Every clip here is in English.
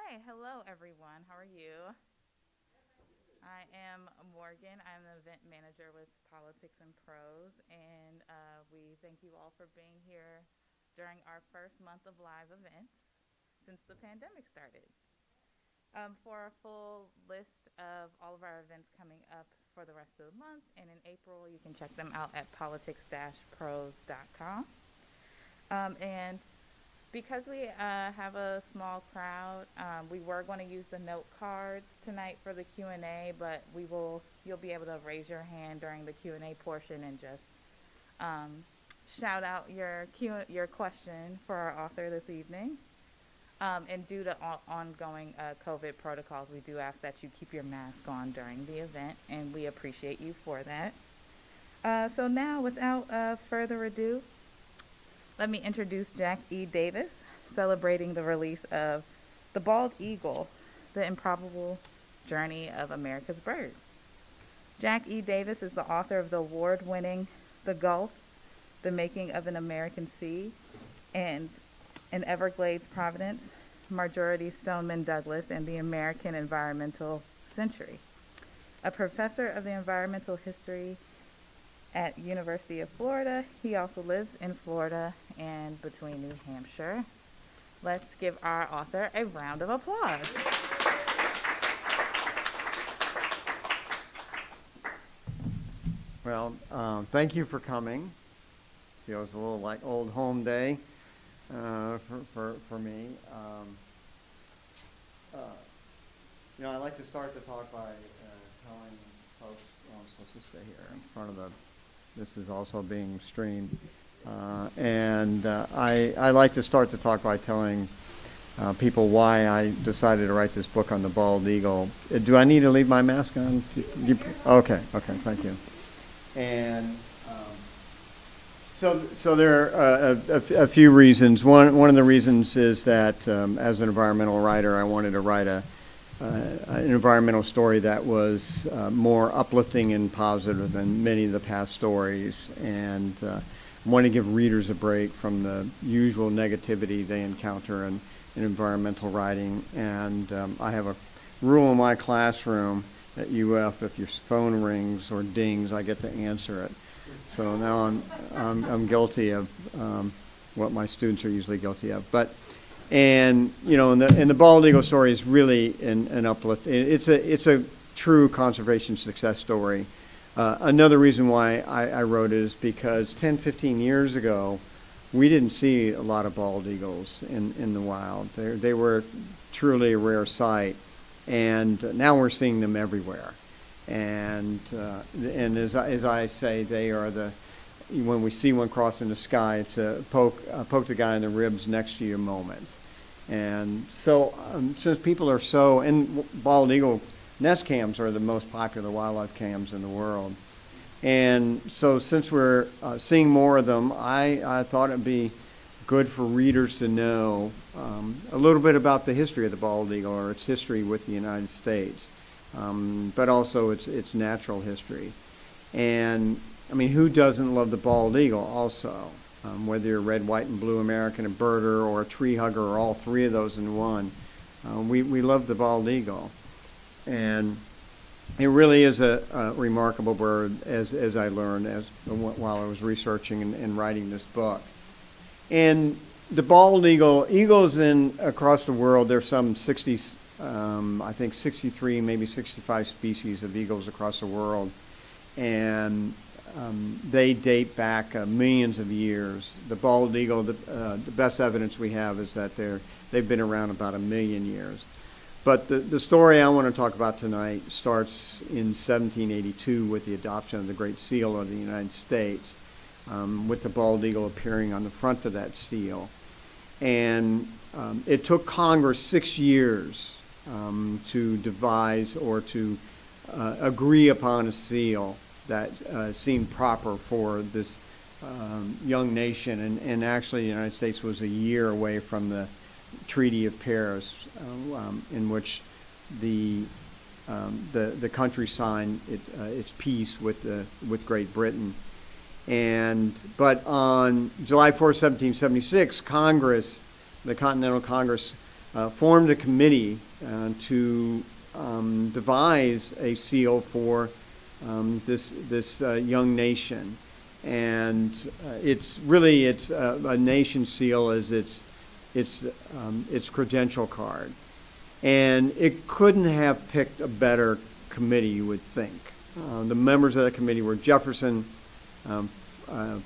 Okay, hello everyone. How are you? I am Morgan. I'm the event manager with Politics and Prose, and we thank you all for being here during our first month of live events since the pandemic started. For a full list of all of our events coming up for the rest of the month and in April, you can check them out at politics-prose.com. And because we have a small crowd, we were going to use the note cards tonight for the Q&A, but you'll be able to raise your hand during the Q&A portion and just shout out your question for our author this evening. And due to ongoing COVID protocols, we do ask that you keep your mask on during the event, and we appreciate you for that. So now, without further ado, let me introduce Jack E. Davis, celebrating the release of The Bald Eagle, The Improbable Journey of America's Bird. Jack E. Davis is the author of the award-winning The Gulf, The Making of an American Sea, and In Everglades, Providence, Marjory Stoneman Douglas, and the American Environmental Century. A professor of the environmental history at University of Florida. He also lives in Florida and between New Hampshire. Let's give our author a round of applause. Well, thank you for coming. Feels a little like old home day for me. I like to start the talk by telling folks, I'm supposed to stay here in front of this is also being streamed. I like to start the talk by telling people why I decided to write this book on the bald eagle. Do I need to leave my mask on? Okay, thank you. And so there are a few reasons. One of the reasons is that as an environmental writer, I wanted to write an environmental story that was more uplifting and positive than many of the past stories, and want to give readers a break from the usual negativity they encounter in environmental writing. And I have a rule in my classroom at UF: if your phone rings or dings, I get to answer it. So now I'm guilty of what my students are usually guilty of. And the bald eagle story is really an uplift. It's a true conservation success story. Another reason why I wrote it is because 10, 15 years ago, we didn't see a lot of bald eagles in the wild. They were truly a rare sight, and now we're seeing them everywhere. And as I say, they are when we see one cross in the sky, it's a poke the guy in the ribs next to you moment. And so since people are and bald eagle nest cams are the most popular wildlife cams in the world. And so since we're seeing more of them, I thought it'd be good for readers to know a little bit about the history of the bald eagle, or its history with the United States, but also its natural history. And I mean, who doesn't love the bald eagle also? Whether you're a red, white, and blue American, a birder, or a tree hugger, or all three of those in one, we love the bald eagle. And it really is a remarkable bird, as I learned while I was researching and writing this book. And the bald eagles across the world, there's some 60, I think 63, maybe 65 species of eagles across the world. And they date back millions of years. The bald eagle, the best evidence we have is that they've been around about 1 million years. But the story I want to talk about tonight starts in 1782 with the adoption of the Great Seal of the United States, with the bald eagle appearing on the front of that seal. And it took Congress 6 years to devise or to agree upon a seal that seemed proper for this young nation. And actually the United States was a year away from the Treaty of Paris, in which the country signed its peace with Great Britain. But on July 4, 1776, the Continental Congress formed a committee to devise a seal for this young nation. And it's a nation seal as its credential card. And it couldn't have picked a better committee, you would think. The members of that committee were Jefferson,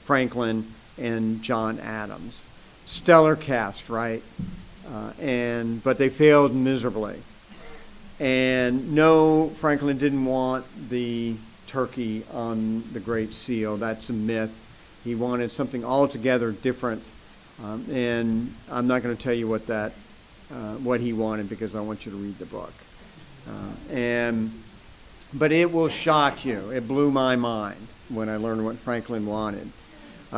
Franklin, and John Adams. Stellar cast, right? But they failed miserably. And no, Franklin didn't want the turkey on the Great Seal. That's a myth. He wanted something altogether different. And I'm not going to tell you what he wanted, because I want you to read the book. But it will shock you. It blew my mind when I learned what Franklin wanted.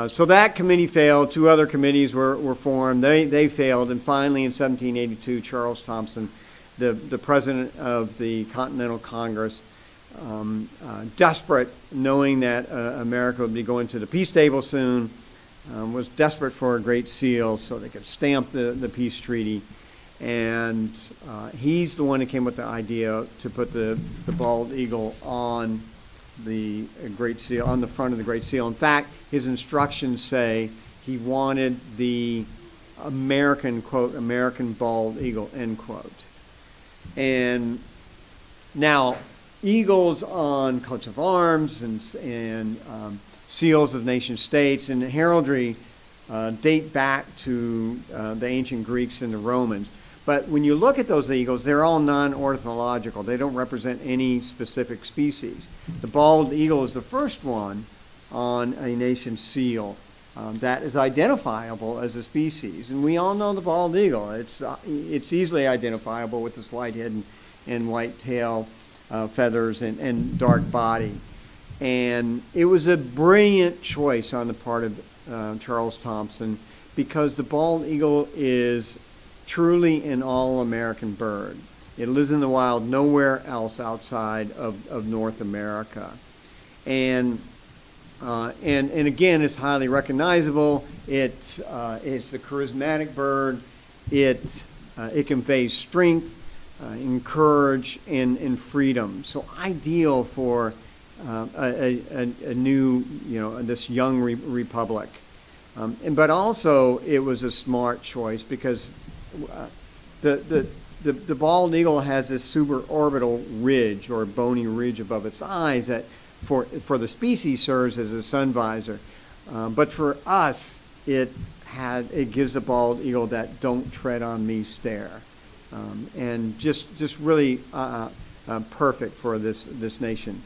So that committee failed. Two other committees were formed. They failed. And finally, in 1782, Charles Thomson, the president of the Continental Congress, desperate, knowing that America would be going to the peace table soon, was desperate for a great seal so they could stamp the peace treaty. And he's the one who came with the idea to put the bald eagle on the Great Seal, on the front of the Great Seal. In fact, his instructions say he wanted the American, quote, American bald eagle, end quote. And now, eagles on coats of arms and seals of nation states and heraldry date back to the ancient Greeks and the Romans. But when you look at those eagles, they're all non-ornithological. They don't represent any specific species. The bald eagle is the first one on a nation seal that is identifiable as a species. And we all know the bald eagle. It's easily identifiable with this white head and white tail, feathers, and dark body. And it was a brilliant choice on the part of Charles Thomson, because the bald eagle is truly an all-American bird. It lives in the wild nowhere else outside of North America. And again, it's highly recognizable. It's a charismatic bird. It conveys strength, courage, and freedom. So ideal for a new, this young republic. But also, it was a smart choice, because the bald eagle has this suborbital ridge or bony ridge above its eyes that for the species serves as a sun visor. But for us, it gives the bald eagle that "don't tread on me" stare. And just really perfect for this nation.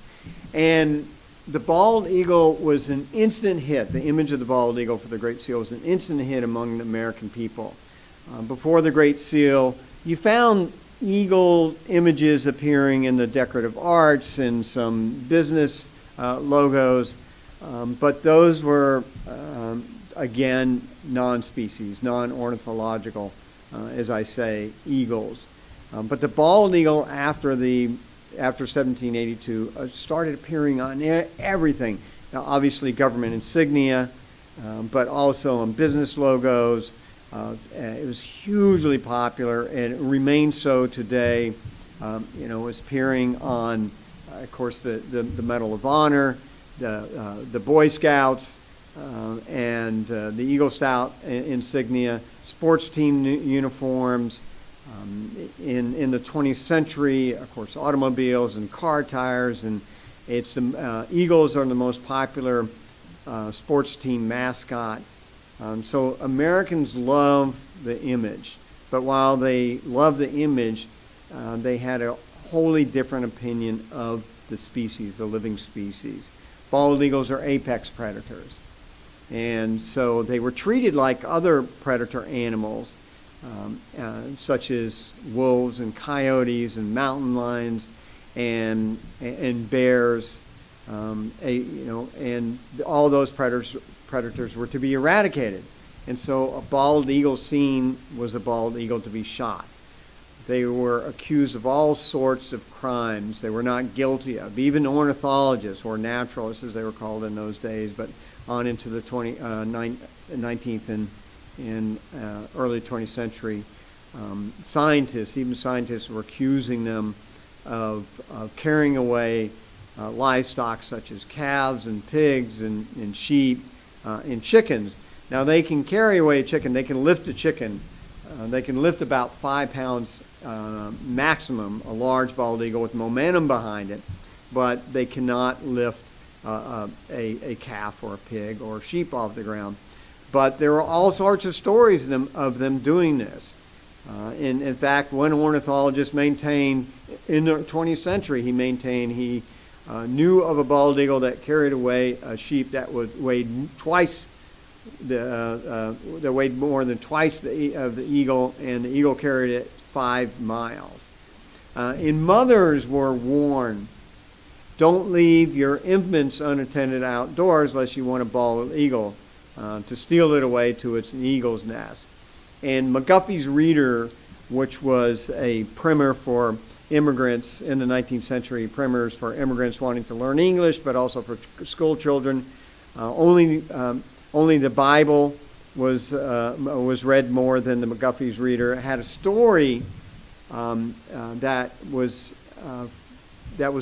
And the bald eagle was an instant hit. The image of the bald eagle for the Great Seal was an instant hit among the American people. Before the Great Seal, you found eagle images appearing in the decorative arts and some business logos, but those were, again, non-species, non-ornithological, as I say, eagles. But the bald eagle after 1782 started appearing on everything. Now, obviously, government insignia, but also on business logos. It was hugely popular, and it remains so today. It's appearing on, of course, the Medal of Honor, the Boy Scouts, and the Eagle Scout insignia, sports team uniforms. In the 20th century, of course, automobiles and car tires, and eagles are the most popular sports team mascot. So Americans love the image, but while they love the image, they had a wholly different opinion of the species, the living species. Bald eagles are apex predators, and so they were treated like other predator animals, such as wolves and coyotes and mountain lions and bears, and all those predators were to be eradicated. And so a bald eagle seen was a bald eagle to be shot. They were accused of all sorts of crimes they were not guilty of. Even ornithologists, or naturalists as they were called in those days, but on into the 19th and early 20th century, Scientists were accusing them of carrying away livestock such as calves and pigs and sheep and chickens. Now they can carry away a chicken. They can lift a chicken. They can lift about 5 pounds maximum, a large bald eagle with momentum behind it, but they cannot lift a calf or a pig or a sheep off the ground. But there are all sorts of stories of them doing this. In fact, one ornithologist maintained in the 20th century, he knew of a bald eagle that carried away a sheep that weighed more than twice of the eagle, and the eagle carried it 5 miles. And mothers were warned, don't leave your infants unattended outdoors unless you want a bald eagle to steal it away to its eagle's nest. And McGuffey's Reader, which was a primer for immigrants in the 19th century, primers for immigrants wanting to learn English, but also for school children. Only the Bible was read more than the McGuffey's Reader. It had a story that was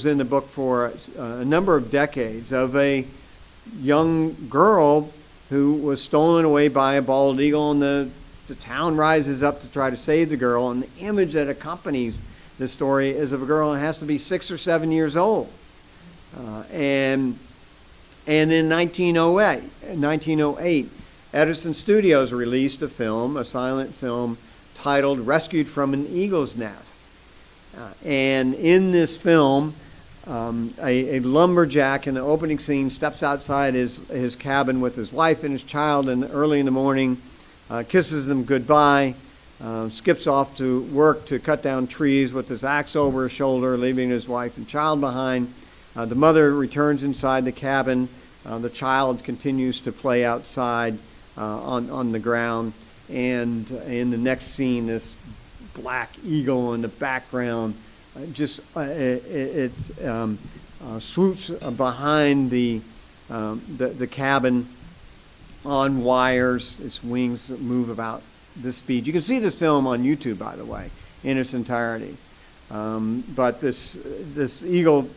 in the book for a number of decades of a young girl who was stolen away by a bald eagle, and the town rises up to try to save the girl, and the image that accompanies the story is of a girl that has to be 6 or 7 years old. And in 1908, Edison Studios released a silent film titled Rescued from an Eagle's Nest. And in this film, a lumberjack in the opening scene steps outside his cabin with his wife and his child early in the morning, kisses them goodbye, skips off to work to cut down trees with his axe over his shoulder, leaving his wife and child behind. The mother returns inside the cabin. The child continues to play outside on the ground. And in the next scene, this black eagle in the background swoops behind the cabin on wires. Its wings move about this speed. You can see this film on YouTube, by the way, in its entirety. But this eagle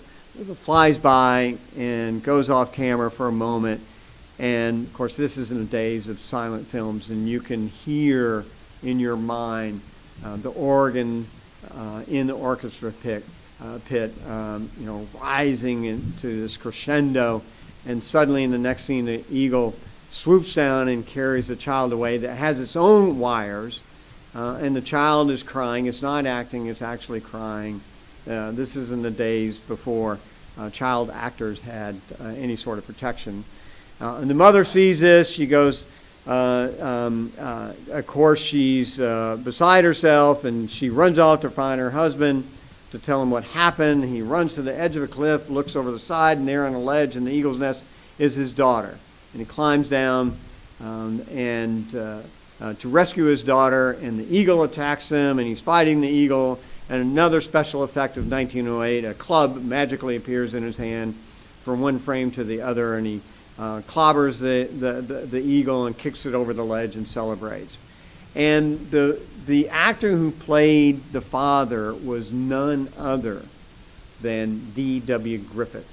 flies by and goes off camera for a moment. And, of course, this is in the days of silent films, and you can hear in your mind the organ in the orchestra pit rising into this crescendo. And suddenly in the next scene, the eagle swoops down and carries the child away that has its own wires, and the child is crying. It's not acting, it's actually crying. This is in the days before child actors had any sort of protection. And the mother sees this. She goes, of course, she's beside herself, and she runs off to find her husband to tell him what happened. He runs to the edge of a cliff, looks over the side, and there on a ledge in the eagle's nest is his daughter. And he climbs down to rescue his daughter, and the eagle attacks him, and he's fighting the eagle. And another special effect of 1908, a club magically appears in his hand from one frame to the other, and he clobbers the eagle and kicks it over the ledge and celebrates. And the actor who played the father was none other than D.W. Griffith.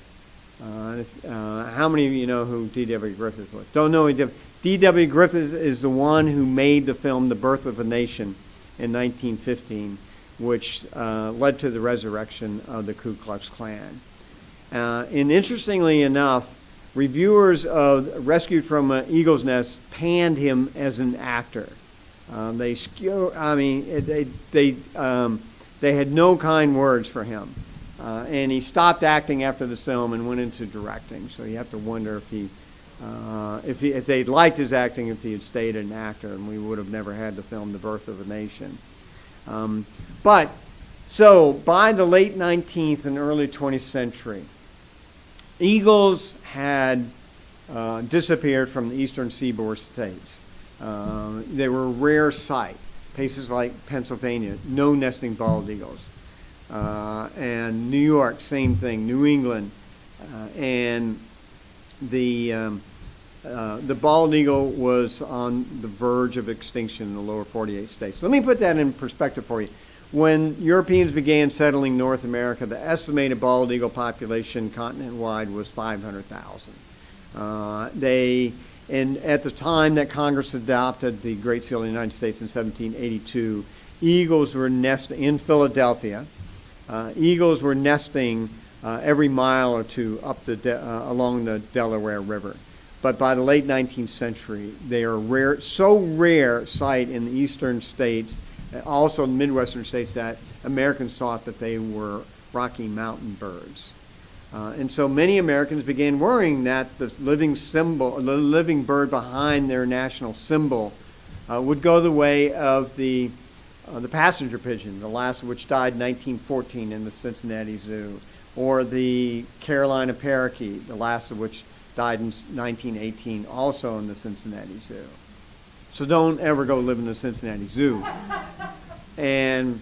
How many of you know who D.W. Griffith was? Don't know who D.W. Griffith is the one who made the film The Birth of a Nation in 1915, which led to the resurrection of the Ku Klux Klan. And interestingly enough, reviewers of Rescued from an Eagle's Nest panned him as an actor. They had no kind words for him. And he stopped acting after this film and went into directing. So you have to wonder if they'd liked his acting, if he had stayed an actor, and we would have never had the film The Birth of a Nation. So by the late 19th and early 20th century, eagles had disappeared from the eastern seaboard states. They were a rare sight. Places like Pennsylvania, no nesting bald eagles. And New York, same thing. New England, and the the bald eagle was on the verge of extinction in the lower 48 states. Let me put that in perspective for you. When Europeans began settling North America, the estimated bald eagle population continent-wide was 500,000. And at the time that Congress adopted the Great Seal of the United States in 1782, eagles were nesting in Philadelphia. Eagles were nesting every mile or two up along the Delaware River. But by the late 19th century, they are rare, so rare sight in the eastern states, also in the Midwestern states, that Americans thought that they were Rocky Mountain birds. And so many Americans began worrying that the living bird behind their national symbol would go the way of the passenger pigeon, the last of which died in 1914 in the Cincinnati Zoo, or the Carolina parakeet, the last of which died in 1918, also in the Cincinnati Zoo. So don't ever go live in the Cincinnati Zoo. And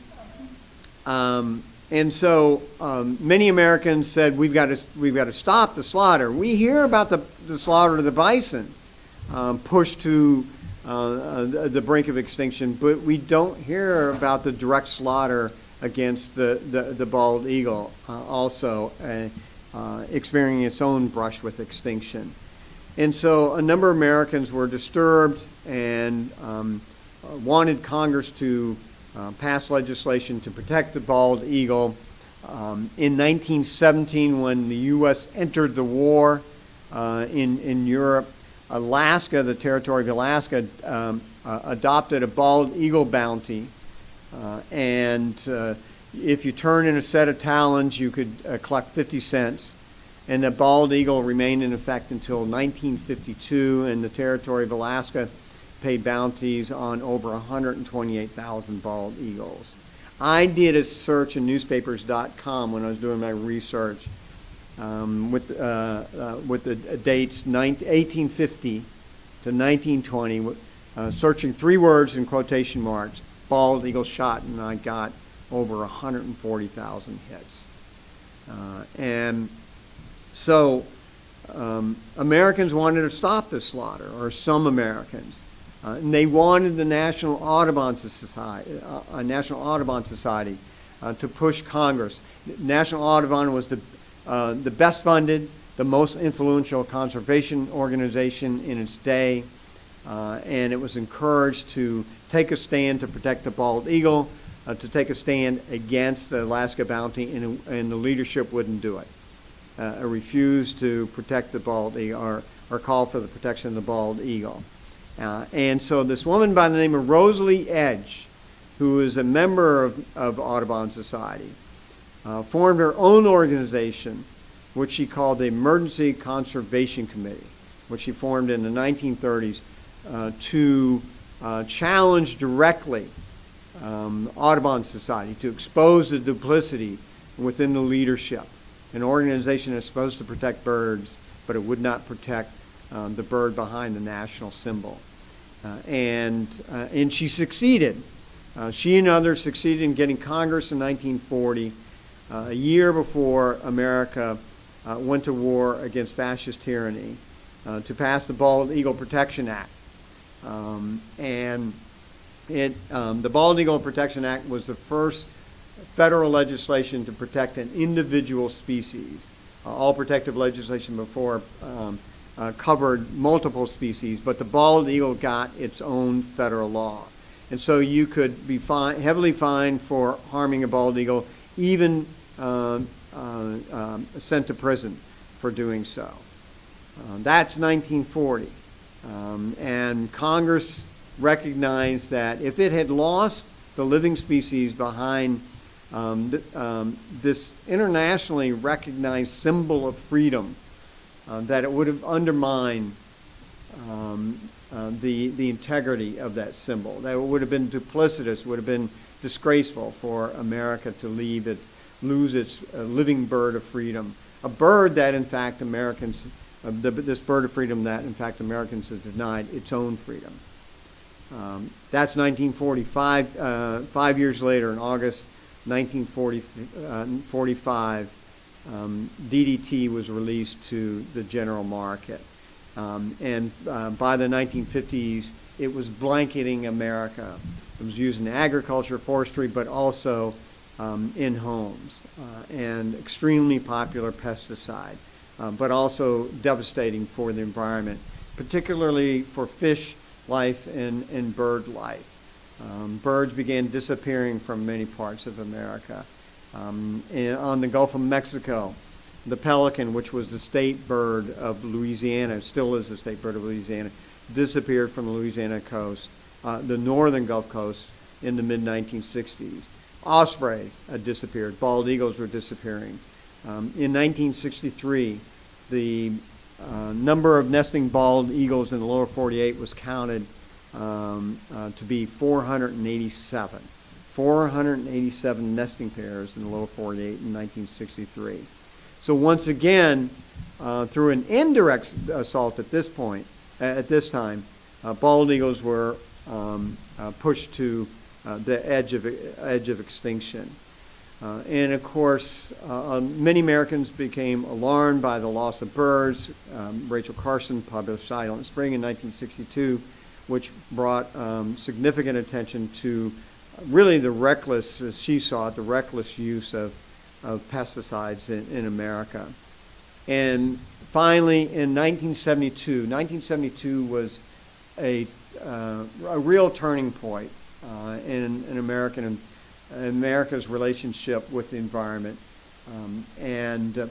so many Americans said, we've got to stop the slaughter. We hear about the slaughter of the bison pushed to the brink of extinction, but we don't hear about the direct slaughter against the bald eagle, also experiencing its own brush with extinction. And so a number of Americans were disturbed and wanted Congress to pass legislation to protect the bald eagle. In 1917, when the U.S. entered the war in Europe, Alaska, the territory of Alaska, adopted a bald eagle bounty. And if you turn in a set of talons, you could collect 50 cents. And the bald eagle remained in effect until 1952, and the territory of Alaska paid bounties on over 128,000 bald eagles. I did a search in newspapers.com when I was doing my research with the dates 1850 to 1920, searching 3 words in quotation marks, bald eagle shot, and I got over 140,000 hits. And so Americans wanted to stop this slaughter, or some Americans. And they wanted the National Audubon Society, to push Congress. National Audubon was the best funded, the most influential conservation organization in its day, and it was encouraged to take a stand to protect the bald eagle, to take a stand against the Alaska bounty, and the leadership wouldn't do it. It refused to protect the bald eagle, or call for the protection of the bald eagle. And so this woman by the name of Rosalie Edge, who is a member of Audubon Society, formed her own organization, which she called the Emergency Conservation Committee, which she formed in the 1930s to challenge directly Audubon Society, to expose the duplicity within the leadership. An organization that's supposed to protect birds, but it would not protect the bird behind the national symbol. And she succeeded. She and others succeeded in getting Congress in 1940, a year before America went to war against fascist tyranny, to pass the Bald Eagle Protection Act. The Bald Eagle Protection Act was the first federal legislation to protect an individual species. All protective legislation before covered multiple species, but the bald eagle got its own federal law. And so you could be heavily fined for harming a bald eagle, even sent to prison for doing so. That's 1940. And Congress recognized that if it had lost the living species behind this internationally recognized symbol of freedom, that it would have undermined the integrity of that symbol. That it would have been duplicitous, would have been disgraceful for America to lose its living bird of freedom. A bird that, in fact, this bird of freedom that, in fact, Americans have denied its own freedom. That's 1945. 5 years later, in August 1945, DDT was released to the general market. And by the 1950s, it was blanketing America. It was used in agriculture, forestry, but also in homes, and extremely popular pesticide, but also devastating for the environment, particularly for fish life and bird life. Birds began disappearing from many parts of America. And on the Gulf of Mexico, the pelican, which was the state bird of Louisiana, still is the state bird of Louisiana, disappeared from the Louisiana coast, the northern Gulf Coast, in the mid-1960s. Ospreys had disappeared. Bald eagles were disappearing. In 1963, the number of nesting bald eagles in the lower 48 was counted to be 487. 487 nesting pairs in the lower 48 in 1963. So once again, through an indirect assault at this time, bald eagles were pushed to the edge of extinction. And of course, many Americans became alarmed by the loss of birds. Rachel Carson published Silent Spring in 1962, which brought significant attention to really the reckless, as she saw it, the reckless use of pesticides in America. And finally, in 1972 was a real turning point in America's relationship with the environment,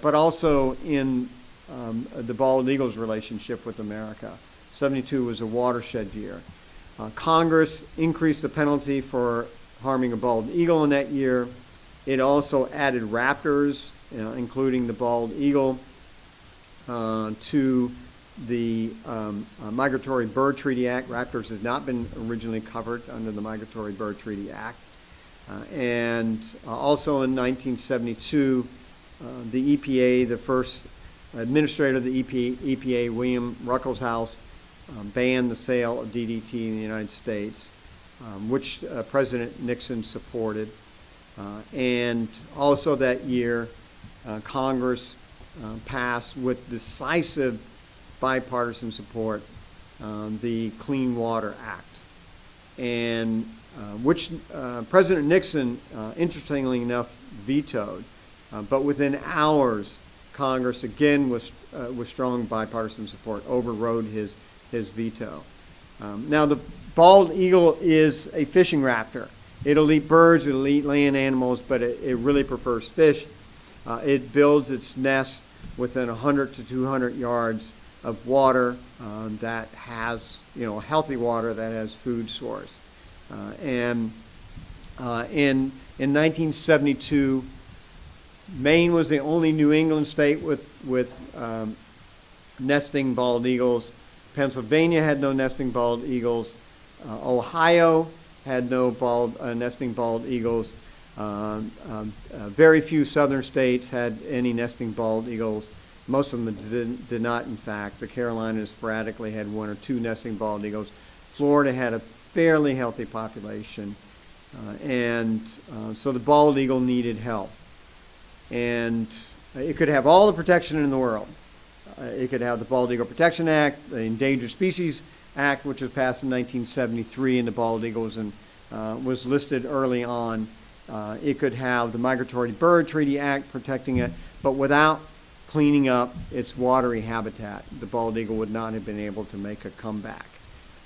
but also in the bald eagle's relationship with America. 72 was a watershed year. Congress increased the penalty for harming a bald eagle in that year. It also added raptors, including the bald eagle, to the Migratory Bird Treaty Act. Raptors had not been originally covered under the Migratory Bird Treaty Act. And also in 1972, the EPA, the first administrator of the EPA, William Ruckelshaus, banned the sale of DDT in the United States, which President Nixon supported. And also that year, Congress passed with decisive bipartisan support the Clean Water Act, and which President Nixon, interestingly enough, vetoed. But within hours, Congress, again with strong bipartisan support, overrode his veto. Now, the bald eagle is a fishing raptor. It'll eat birds, it'll eat land animals, but it really prefers fish. It builds its nest within 100 to 200 yards of water that has, healthy water that has food source. And in 1972, Maine was the only New England state with nesting bald eagles. Pennsylvania had no nesting bald eagles. Ohio had no nesting bald eagles. Very few southern states had any nesting bald eagles. Most of them did not, in fact. The Carolinas sporadically had one or two nesting bald eagles. Florida had a fairly healthy population. So the bald eagle needed help. And it could have all the protection in the world. It could have the Bald Eagle Protection Act, the Endangered Species Act, which was passed in 1973, and the bald eagle was listed early on. It could have the Migratory Bird Treaty Act protecting it, but without cleaning up its watery habitat, the bald eagle would not have been able to make a comeback.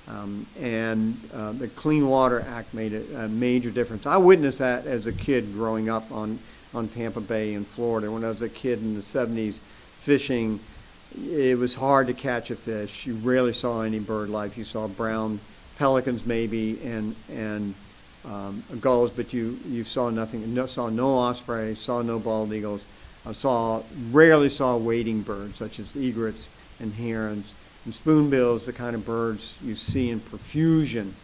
The Clean Water Act made a major difference. I witnessed that as a kid growing up on Tampa Bay in Florida. When I was a kid in the 70s fishing, it was hard to catch a fish. You rarely saw any bird life. You saw brown pelicans maybe and gulls, but you saw nothing. Saw no ospreys, saw no bald eagles. Rarely saw wading birds such as egrets and herons and spoonbills, the kind of birds you see in profusion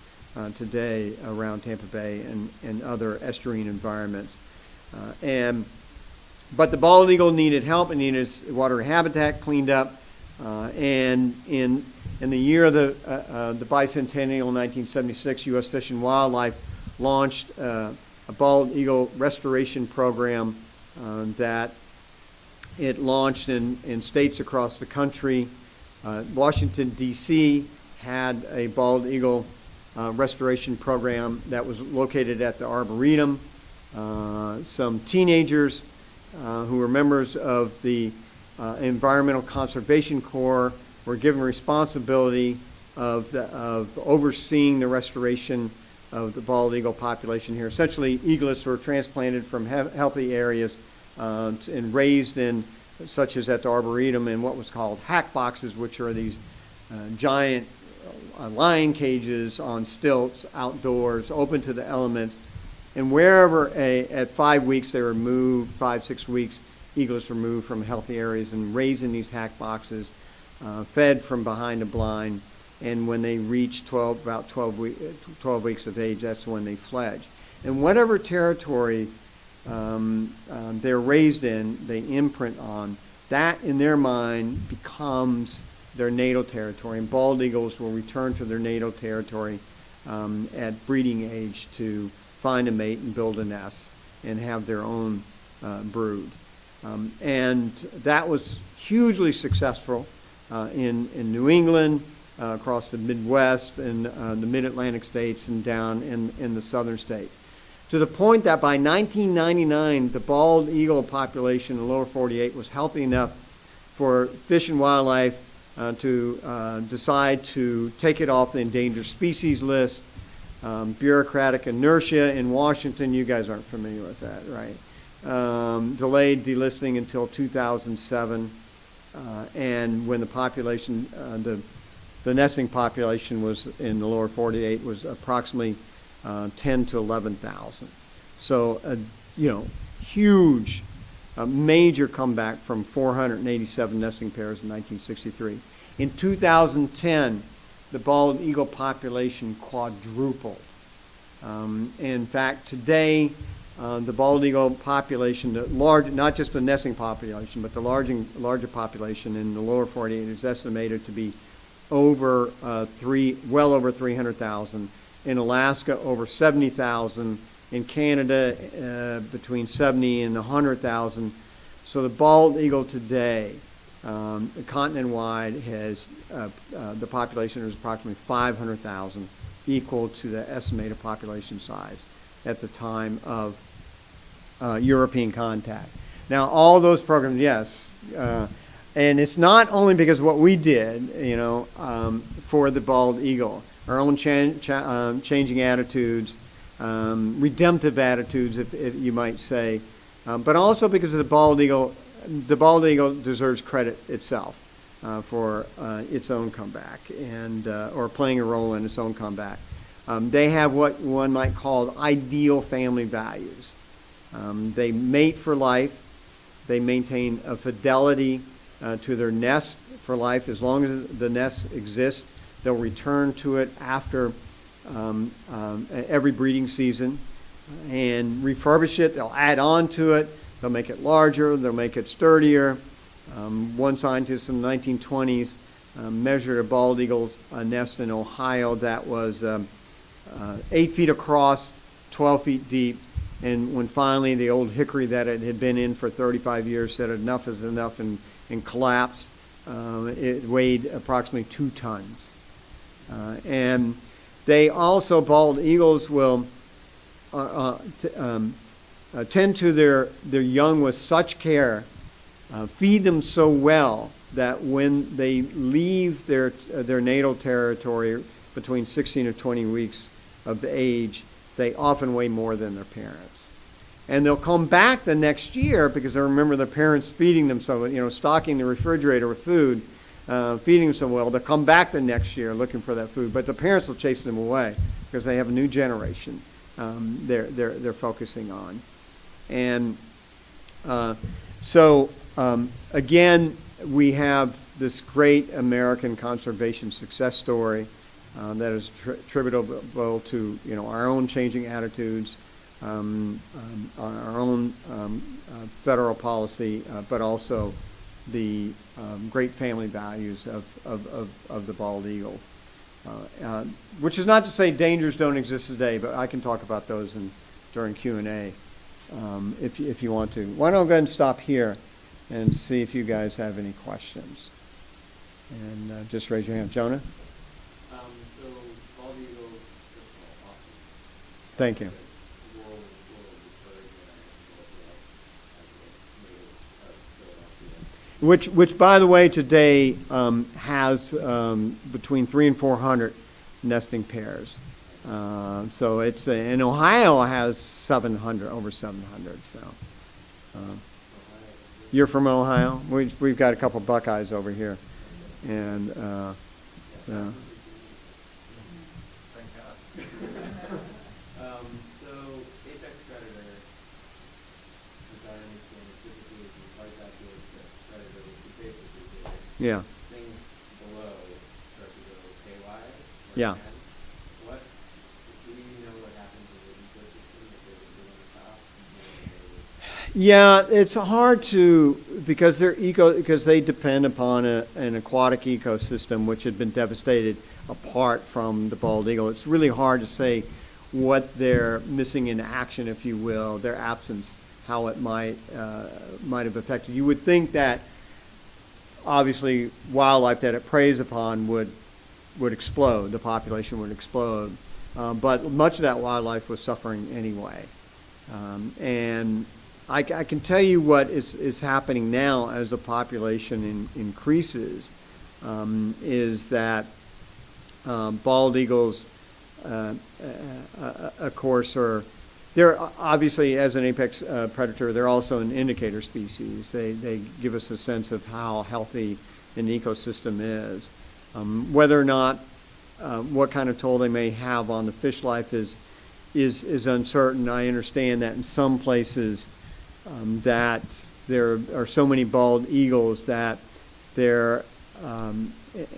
today around Tampa Bay and other estuarine environments. But the bald eagle needed help. It needed its water habitat cleaned up. And in the year of the bicentennial, 1976, U.S. Fish and Wildlife launched a bald eagle restoration program that it launched in states across the country. Washington, D.C. had a bald eagle restoration program that was located at the Arboretum. Some teenagers who were members of the Environmental Conservation Corps were given responsibility of overseeing the restoration of the bald eagle population here. Essentially, eaglets were transplanted from healthy areas and raised in, such as at the Arboretum, in what was called hack boxes, which are these giant lion cages on stilts outdoors, open to the elements. And wherever at 5 weeks they were moved, 5-6 weeks, eaglets were moved from healthy areas and raised in these hack boxes, fed from behind a blind. And when they reached about 12 weeks of age, that's when they fledged. And whatever territory they're raised in, they imprint on, that in their mind becomes their natal territory. And bald eagles will return to their natal territory at breeding age to find a mate and build a nest and have their own brood. And that was hugely successful in New England, across the Midwest and the Mid-Atlantic states and down in the southern states. To the point that by 1999, the bald eagle population in the lower 48 was healthy enough for Fish and Wildlife to decide to take it off the endangered species list. Bureaucratic inertia in Washington, you guys aren't familiar with that, right? Delayed delisting until 2007, and when the population, the nesting population was in the lower 48 was approximately 10 to 11,000. So, huge, major comeback from 487 nesting pairs in 1963. In 2010, the bald eagle population quadrupled. In fact, today, the bald eagle population, not just the nesting population, but the larger population in the lower 48 is estimated to be well over 300,000. In Alaska, over 70,000. In Canada, between 70 and 100,000. So the bald eagle today, continent-wide, has the population is approximately 500,000, equal to the estimated population size at the time of European contact. Now, all those programs, yes, and it's not only because of what we did, for the bald eagle, our own changing attitudes, redemptive attitudes, if you might say, but also because of the bald eagle. The bald eagle deserves credit itself for its own comeback and or playing a role in its own comeback. They have what one might call ideal family values. They mate for life. They maintain a fidelity to their nest for life. As long as the nest exists, they'll return to it after every breeding season and refurbish it. They'll add on to it. They'll make it larger. They'll make it sturdier. One scientist in the 1920s measured a bald eagle nest in Ohio that was 8 feet across, 12 feet deep. And when finally the old hickory that it had been in for 35 years said enough is enough and collapsed, it weighed approximately 2 tons. And they also, bald eagles will tend to their young with such care, feed them so well that when they leave their natal territory between 16 or 20 weeks of age, they often weigh more than their parents. And they'll come back the next year because they remember their parents feeding them so, stocking the refrigerator with food, feeding them so well. They'll come back the next year looking for that food, but the parents will chase them away because they have a new generation they're focusing on. And so, again, we have this great American conservation success story that is attributable to our own changing attitudes, our own federal policy, but also the great family values of the bald eagle. Which is not to say dangers don't exist today, but I can talk about those during Q&A if you want to. Why don't I go ahead and stop here and see if you guys have any questions. And just raise your hand. Jonah? So, bald eagles, first of all, awesome. Thank you. World is bird as Philadelphia. Which, by the way, today has between 300 and 400 nesting pairs. So it's in Ohio has 700, over 700. So you're from Ohio. We've got a couple Buckeyes over here, and So, apex predator, as I understand it, typically is like that predator, which is basically the yeah, things below start to go haywire. Or yeah. can. What do we know what happens in the ecosystem if they sit on the top? Yeah, it's hard to because because they depend upon an aquatic ecosystem which had been devastated apart from the bald eagle. It's really hard to say what they're missing in action, if you will, their absence, how it might have affected. You would think that obviously wildlife that it preys upon would explode, the population would explode, but much of that wildlife was suffering anyway, and I can tell you what is happening now as the population increases, is that bald eagles, of course, they're obviously, as an apex predator, they're also an indicator species. They give us a sense of how healthy an ecosystem is. Whether or not, what kind of toll they may have on the fish life is uncertain. I understand that in some places that there are so many bald eagles that they're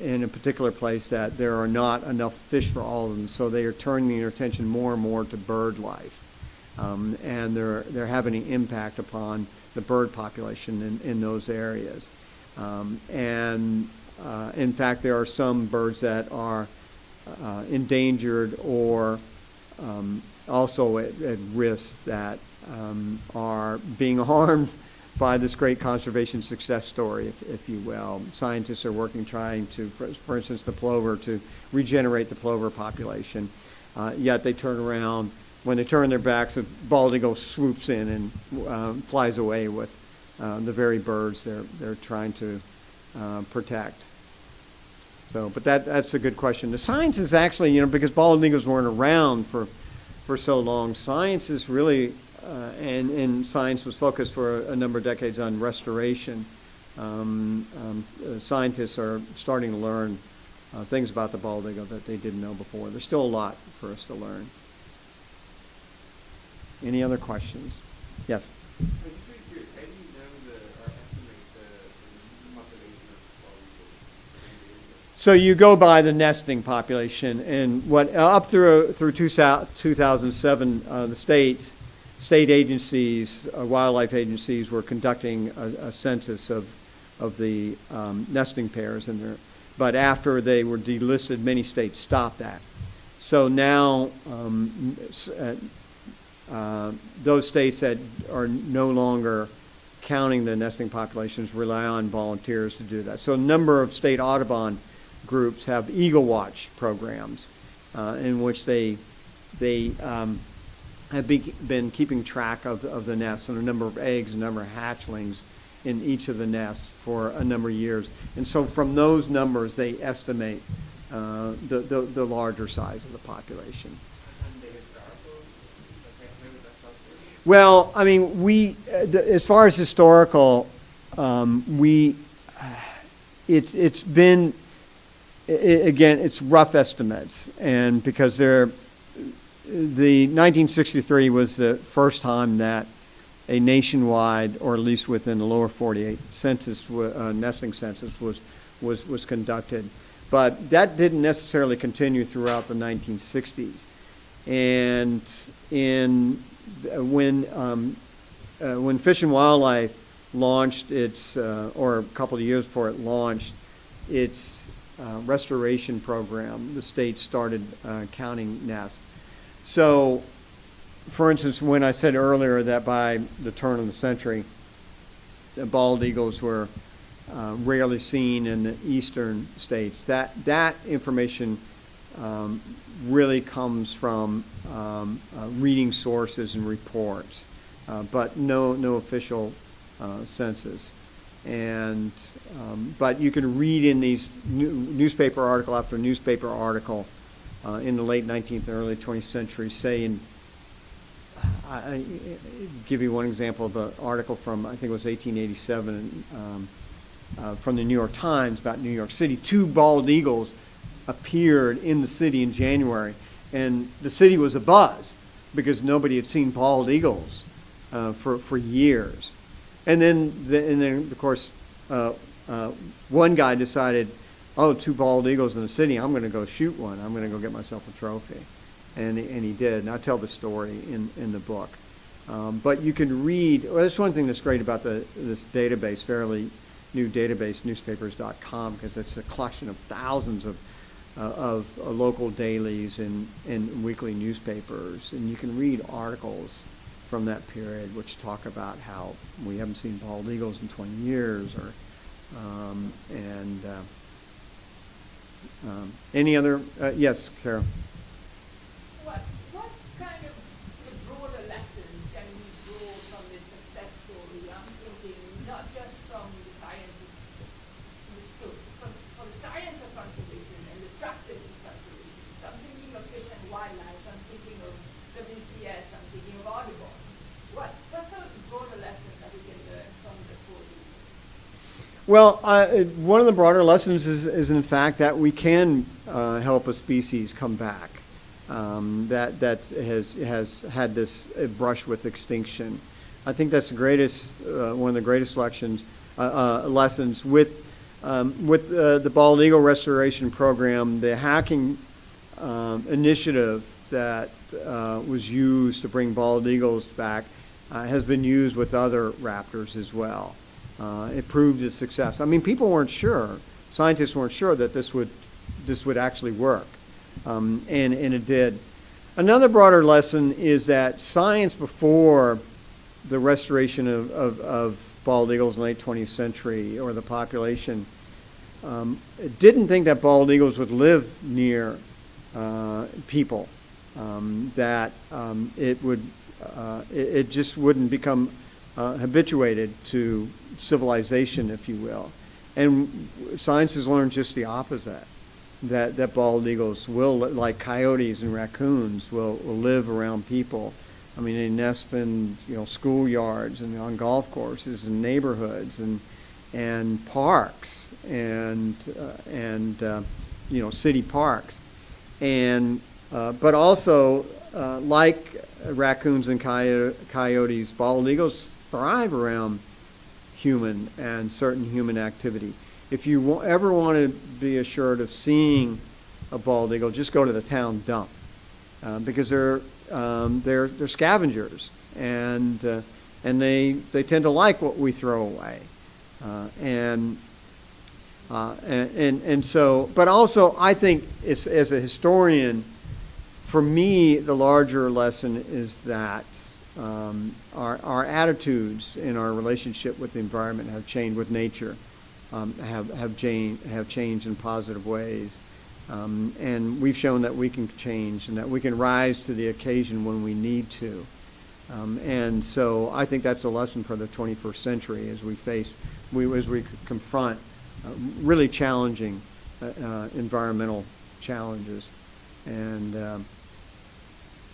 in a particular place that there are not enough fish for all of them, so they are turning their attention more and more to bird life, and they're having an impact upon the bird population in those areas. And in fact, there are some birds that are endangered or also at risk that are being harmed by this great conservation success story, if you will. Scientists are working, trying to, for instance, the plover, to regenerate the plover population. Yet they turn around, when they turn their backs, a bald eagle swoops in and flies away with the very birds they're trying to protect. So, but that's a good question. The science is actually, because bald eagles weren't around for so long, science is really and science was focused for a number of decades on restoration. Scientists are starting to learn things about the bald eagle that they didn't know before. There's still a lot for us to learn. Any other questions? Yes? I'm just really curious, how do you know or estimate the population of bald eagles? So you go by the nesting population, and what up through 2007, the state agencies, wildlife agencies, were conducting a census of the nesting pairs in there. But after they were delisted, many states stopped that. So now those states that are no longer counting the nesting populations rely on volunteers to do that. So a number of state Audubon groups have Eagle Watch programs in which they have been keeping track of the nests and a number of eggs, a number of hatchlings in each of the nests for a number of years. And so from those numbers, they estimate the larger size of the population. And the historical, maybe that's not true. Well, I mean, as far as historical, it's been, again, it's rough estimates, and because the 1963 was the first time that a nationwide, or at least within the lower 48 census, nesting census was conducted, but that didn't necessarily continue throughout the 1960s. And when Fish and Wildlife launched its, or a couple of years before it launched its restoration program, the state started counting nests. So, for instance, when I said earlier that by the turn of the century, the bald eagles were rarely seen in the eastern states. That information really comes from reading sources and reports, but no official census. And but you can read in these newspaper article after newspaper article in the late 19th and early 20th century, say in I give you one example of an article from, I think it was 1887, from the New York Times about New York City. 2 bald eagles appeared in the city in January, and the city was abuzz because nobody had seen bald eagles for years. And then of course, one guy decided, oh, 2 bald eagles in the city, I'm going to go shoot one. I'm going to go get myself a trophy. And he did, and I tell the story in the book. But you can read, well, that's one thing that's great about this database, fairly new database, newspapers.com, because it's a collection of thousands of local dailies and weekly newspapers. And you can read articles from that period which talk about how we haven't seen bald eagles in 20 years, or any other, yes, Carol? What kind of broader lessons can we draw from this success story? I'm thinking not just from the science from the science of conservation and the practice of conservation. So I'm thinking of fish and wildlife, I'm thinking of WCS, I'm thinking of Audubon. What sort of broader lessons that we can learn from the story? Well, one of the broader lessons is in fact that we can help a species come back that has had this brush with extinction. I think that's the greatest, one of the greatest lessons with the bald eagle restoration program. The hacking initiative that was used to bring bald eagles back has been used with other raptors as well. It proved its success. I mean, people weren't sure, scientists weren't sure that this would actually work, and it did. Another broader lesson is that science before the restoration of bald eagles in the late 20th century, or the population, didn't think that bald eagles would live near people, that it just wouldn't become habituated to civilization, if you will. And science has learned just the opposite, that bald eagles will, like coyotes and raccoons, will live around people. I mean, they nest in schoolyards and on golf courses and neighborhoods and parks and city parks, and but also like raccoons and coyotes, bald eagles thrive around human and certain human activity. If you ever want to be assured of seeing a bald eagle, just go to the town dump, because they're scavengers, and they tend to like what we throw away, and so. But also, I think as a historian, for me, the larger lesson is that our attitudes in our relationship with the environment have changed, with nature, have changed in positive ways, and we've shown that we can change and that we can rise to the occasion when we need to, and so I think that's a lesson for the 21st century as we confront really challenging environmental challenges. And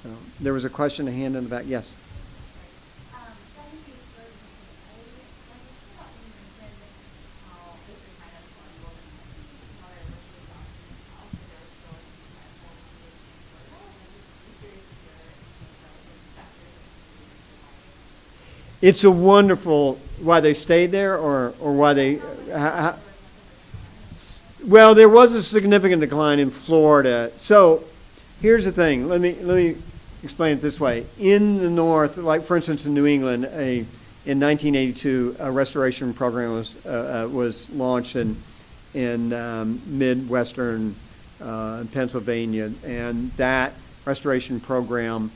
so there was a question, a hand in the back. Yes. It's a wonderful, why they stayed there, or why they, well, there was a significant decline in Florida. So here's the thing. Let me explain it this way. In the north, like for instance in New England, in 1982, a restoration program was launched in Midwestern Pennsylvania, and that restoration program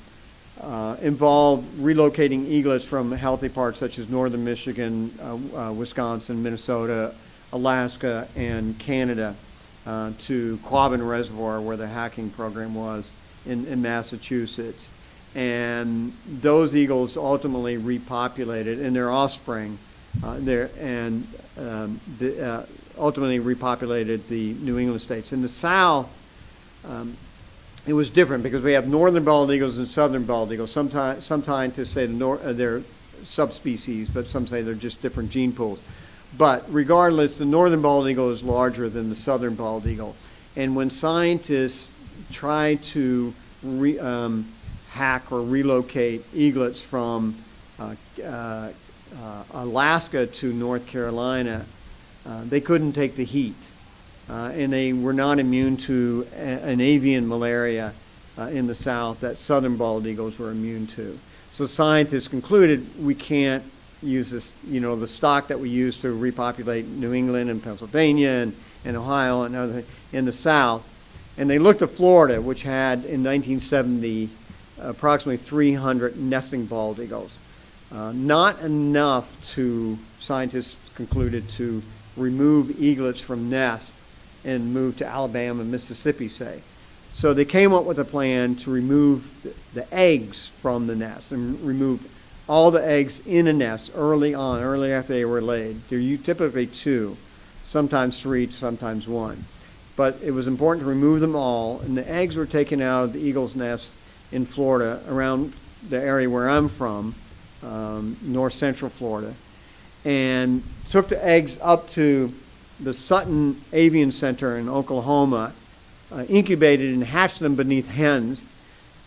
involved relocating eaglets from healthy parts such as northern Michigan, Wisconsin, Minnesota, Alaska and Canada to Quabbin Reservoir, where the hacking program was in Massachusetts. And those eagles ultimately repopulated, and their offspring, ultimately repopulated the New England states. In the South, it was different because we have northern bald eagles and southern bald eagles. Some scientists say they're subspecies, but some say they're just different gene pools. But regardless, the northern bald eagle is larger than the southern bald eagle. And when scientists try to hack or relocate eaglets from Alaska to North Carolina, they couldn't take the heat. And they were not immune to an avian malaria in the South that southern bald eagles were immune to. So scientists concluded we can't use this, the stock that we use to repopulate New England and Pennsylvania and Ohio and other in the South. And they looked at Florida, which had in 1970 approximately 300 nesting bald eagles. Not enough to, scientists concluded, to remove eaglets from nests and move to Alabama and Mississippi, say. So they came up with a plan to remove the eggs from the nest and remove all the eggs in a nest early after they were laid. They're typically 2, sometimes 3, sometimes 1. But it was important to remove them all, and the eggs were taken out of the eagle's nest in Florida, around the area where I'm from, north central Florida, and took the eggs up to the Sutton Avian Center in Oklahoma, incubated and hatched them beneath hens,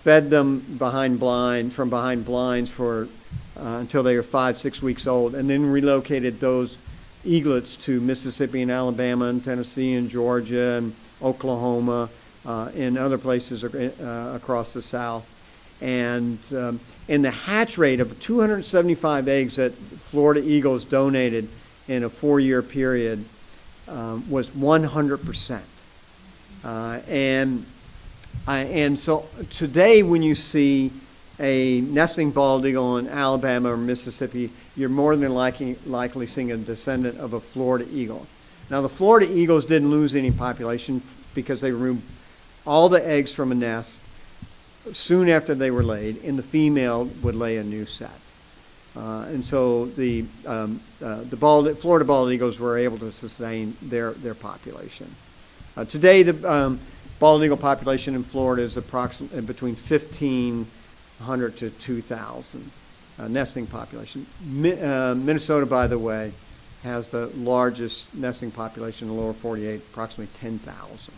fed them from behind blinds for until they were 5-6 weeks old, and then relocated those eaglets to Mississippi and Alabama and Tennessee and Georgia and Oklahoma and other places across the South. And the hatch rate of 275 eggs that Florida Eagles donated in a 4-year period was 100%. And so today when you see a nesting bald eagle in Alabama or Mississippi, you're more than likely seeing a descendant of a Florida eagle. Now the Florida eagles didn't lose any population because they removed all the eggs from a nest soon after they were laid, and the female would lay a new set. And so the Florida bald eagles were able to sustain their population. Today, the bald eagle population in Florida is approximately between 1,500 to 2,000 nesting population. Minnesota, by the way, has the largest nesting population in the lower 48, approximately 10,000.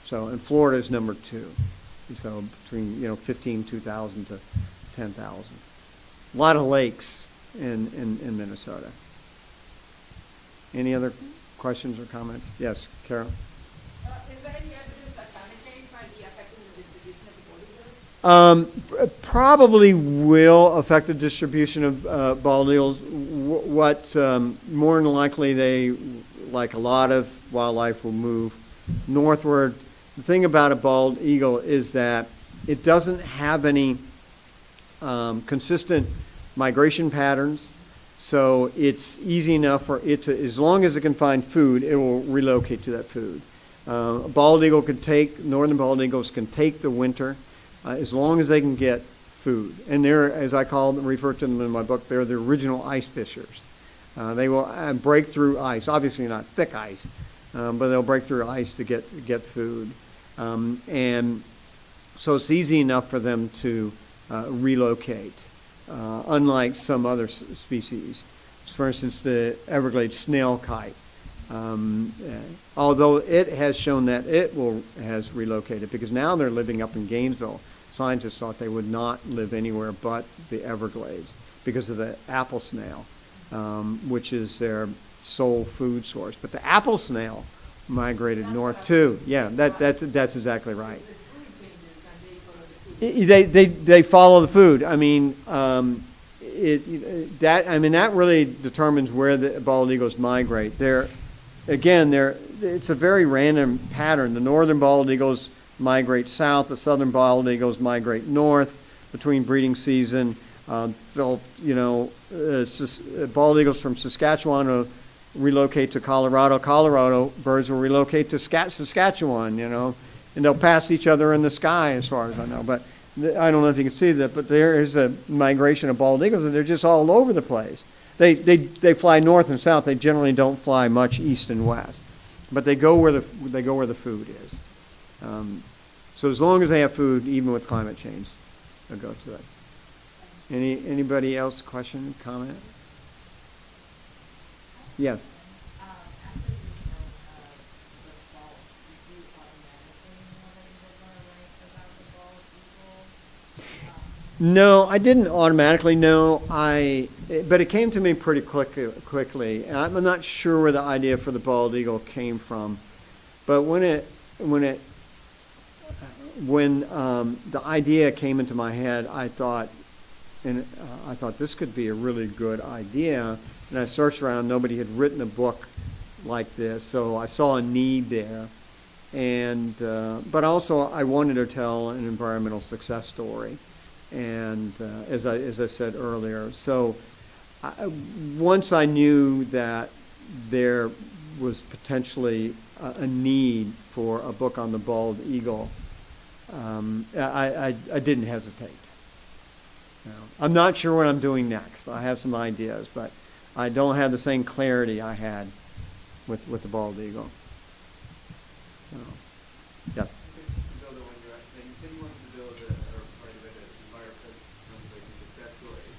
So, and Florida is number 2. So between 2,000 to 10,000. A lot of lakes in Minnesota. Any other questions or comments? Yes, Carol. Is there any evidence that climate change might be affecting the distribution of bald eagles? Probably will affect the distribution of bald eagles. What more than likely they, like a lot of wildlife, will move northward. The thing about a bald eagle is that it doesn't have any consistent migration patterns, so it's easy enough for it to, as long as it can find food, it will relocate to that food. A bald eagle northern bald eagles can take the winter as long as they can get food. And they're, as I refer to them in my book, they're the original ice fishers. They will break through ice, obviously not thick ice, but they'll break through ice to get food. And so it's easy enough for them to relocate, unlike some other species. For instance, the Everglades snail kite. Although it has shown that has relocated, because now they're living up in Gainesville. Scientists thought they would not live anywhere but the Everglades because of the apple snail, which is their sole food source. But the apple snail migrated north too. Yeah, that's exactly right. They follow the food. I mean, that really determines where the bald eagles migrate. It's a very random pattern. The northern bald eagles migrate south. The southern bald eagles migrate north between breeding season. Bald eagles from Saskatchewan relocate to Colorado, Colorado birds will relocate to Saskatchewan, and they'll pass each other in the sky as far as I know. But I don't know if you can see that, but there is a migration of bald eagles, and they're just all over the place. They fly north and south. They generally don't fly much east and west, but they go where the food is. So as long as they have food, even with climate change, they'll go to it. Anybody else? Question, comment? Yes. After you know the bald, did you automatically know that you were going to write about the bald eagle? No, I didn't automatically know. But it came to me pretty quickly. I'm not sure where the idea for the bald eagle came from, but when the idea came into my head, I thought this could be a really good idea. And I searched around. Nobody had written a book like this, so I saw a need there. And but also I wanted to tell an environmental success story. And as I said earlier, so once I knew that there was potentially a need for a book on the bald eagle, I didn't hesitate. I'm not sure what I'm doing next. I have some ideas, but I don't have the same clarity I had with the bald eagle. So, yeah. To build on what you were saying, you said you wanted to build or write about an environmental conservation success story.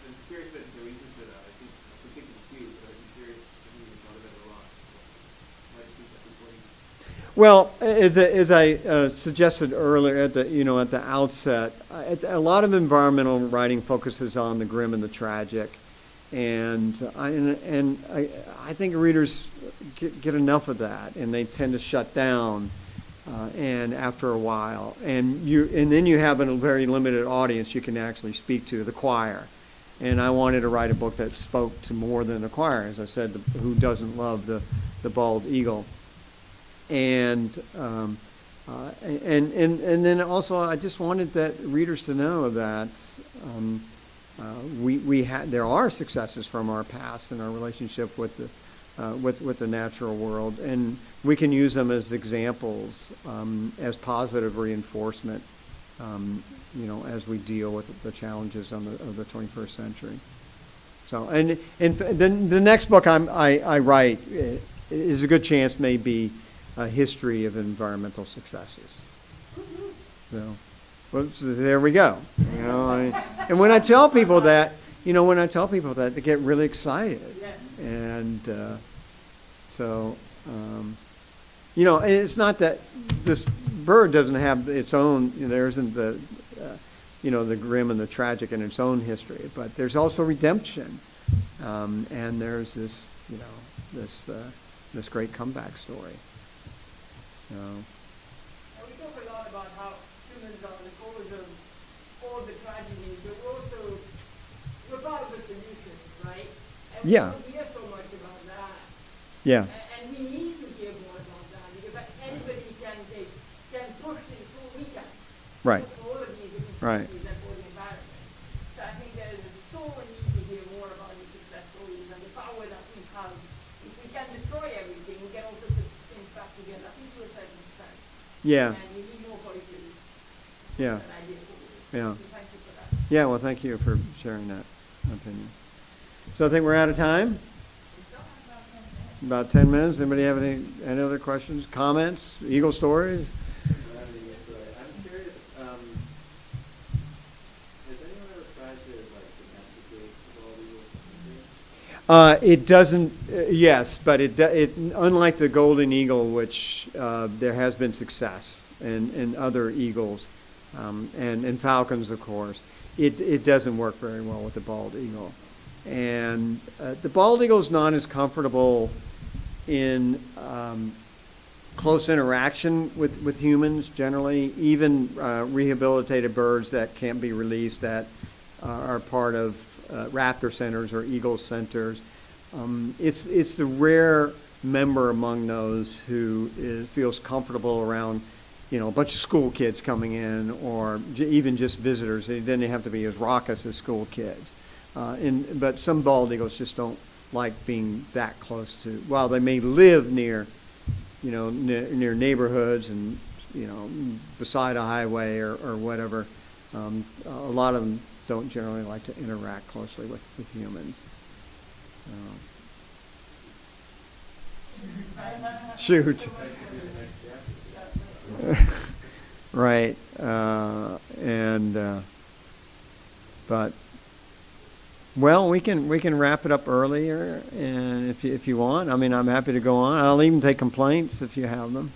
I'm curious about the reasons for that. I think it's cute, but I'm curious if you thought about it a lot. Why do you think that's important? Well, as I suggested earlier at the outset, a lot of environmental writing focuses on the grim and the tragic, and I think readers get enough of that, and they tend to shut down, and after a while, and then you have a very limited audience you can actually speak to, the choir, and I wanted to write a book that spoke to more than the choir, as I said, who doesn't love the bald eagle. And then also I just wanted that readers to know that there are successes from our past in our relationship with the natural world, and we can use them as examples, as positive reinforcement, as we deal with the challenges of the 21st century. So, and the next book I write is a good chance maybe a history of environmental successes. So, there we go. And when I tell people that, they get really excited. And it's not that this bird doesn't have its own. There isn't the grim and the tragic in its own history, but there's also redemption, and there's this great comeback story. And we talk a lot about how humans are the cause of all the tragedies, but we're part of the solution, right? And we don't hear so much about that. Yeah. And we need to hear more about that, because anybody can push things through. We can. Right. For all of these different Right. species and for the environment. So I think there is so need to hear more about the success stories and the power that we have. If we can destroy everything, we can also put things back together. I think to a certain extent. Yeah. And we need more voices. Yeah. An idea for it. Yeah. So thank you for that. Yeah. Well, thank you for sharing that opinion. So I think we're out of time. About 10 minutes. Anybody have any other questions, comments, eagle stories? I'm curious, has anyone ever tried to domesticate bald eagles? It doesn't. Yes, but it unlike the golden eagle, which there has been success, and other eagles, and falcons, of course. It doesn't work very well with the bald eagle, and the bald eagle is not as comfortable in close interaction with humans generally. Even rehabilitated birds that can't be released that are part of raptor centers or eagle centers. It's the rare member among those who feels comfortable around, a bunch of school kids coming in, or even just visitors. They didn't have to be as raucous as school kids. But some bald eagles just don't like being that close to. While they may live near, near neighborhoods and beside a highway or whatever, a lot of them don't generally like to interact closely with humans. Shoot. Right. But well, we can wrap it up earlier, and if you want, I mean, I'm happy to go on. I'll even take complaints if you have them.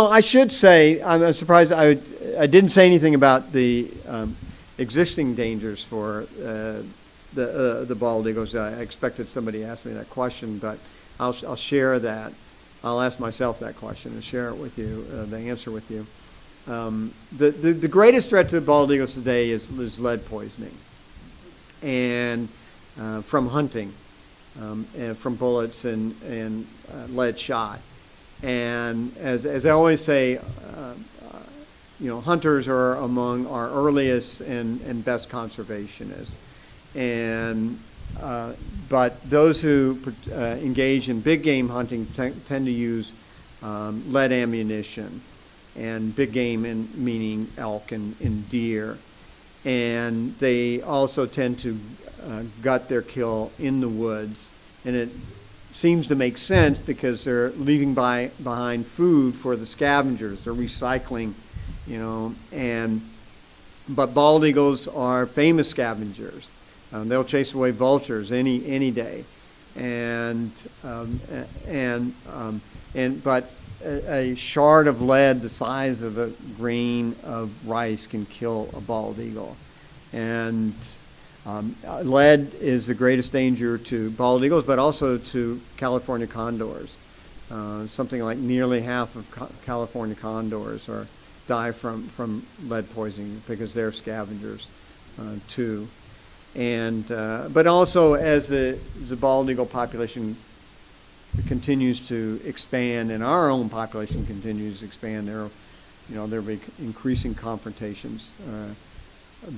I should say, I'm surprised I didn't say anything about the existing dangers for the bald eagles. I expected somebody to ask me that question, but I'll share that. I'll ask myself that question and share it with you, the answer with you. The greatest threat to bald eagles today is lead poisoning, and from hunting, and from bullets and lead shot. And as I always say, hunters are among our earliest and best conservationists. And but those who engage in big game hunting tend to use lead ammunition, and big game meaning elk and deer. And they also tend to gut their kill in the woods. And it seems to make sense because they're leaving behind food for the scavengers. They're recycling, but bald eagles are famous scavengers. They'll chase away vultures any day, but a shard of lead the size of a grain of rice can kill a bald eagle, and lead is the greatest danger to bald eagles, but also to California condors. Something like nearly half of California condors die from lead poisoning because they're scavengers too. And but also as the bald eagle population continues to expand and our own population continues to expand, there will be increasing confrontations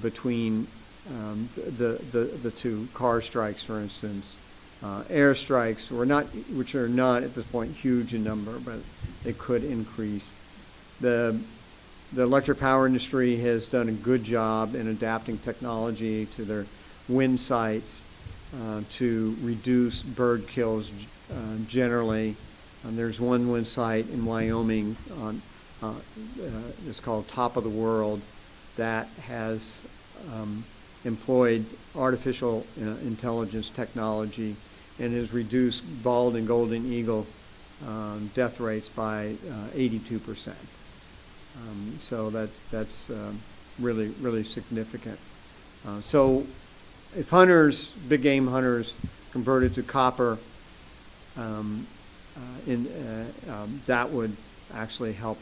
between the two. Car strikes, for instance, air strikes, which are not at this point huge in number, but they could increase. The electric power industry has done a good job in adapting technology to their wind sites to reduce bird kills generally. There's one wind site in Wyoming it's called Top of the World that has employed artificial intelligence technology and has reduced bald and golden eagle death rates by 82%. So that's really, really significant. So if hunters, big game hunters, converted to copper, that would actually help,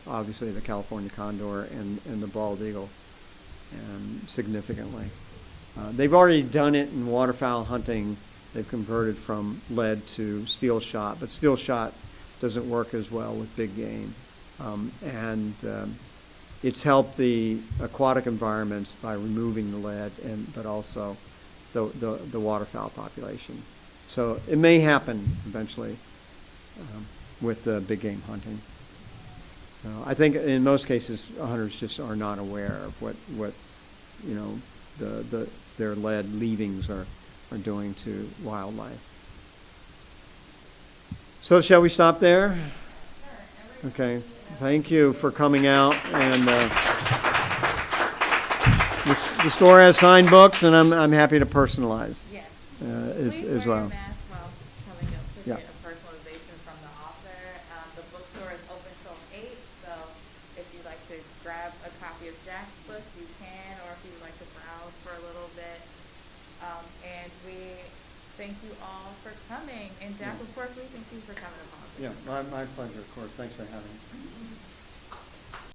obviously, the California condor and the bald eagle significantly. They've already done it in waterfowl hunting. They've converted from lead to steel shot, but steel shot doesn't work as well with big game. It's helped the aquatic environments by removing the lead, but also the waterfowl population. So it may happen eventually with the big game hunting. So I think in most cases hunters just are not aware of what their lead leavings are doing to wildlife. So shall we stop there? Okay. Thank you for coming out. And the store has signed books, and I'm happy to personalize as well. Coming up to Yeah. get a personalization from the author. The bookstore is open till 8, so if you'd like to grab a copy of Jack's book, you can, or if you'd like to browse for a little bit. And we thank you all for coming. And Jack, of course, we thank you for coming upon. Yeah, my pleasure, of course. Thanks for having me.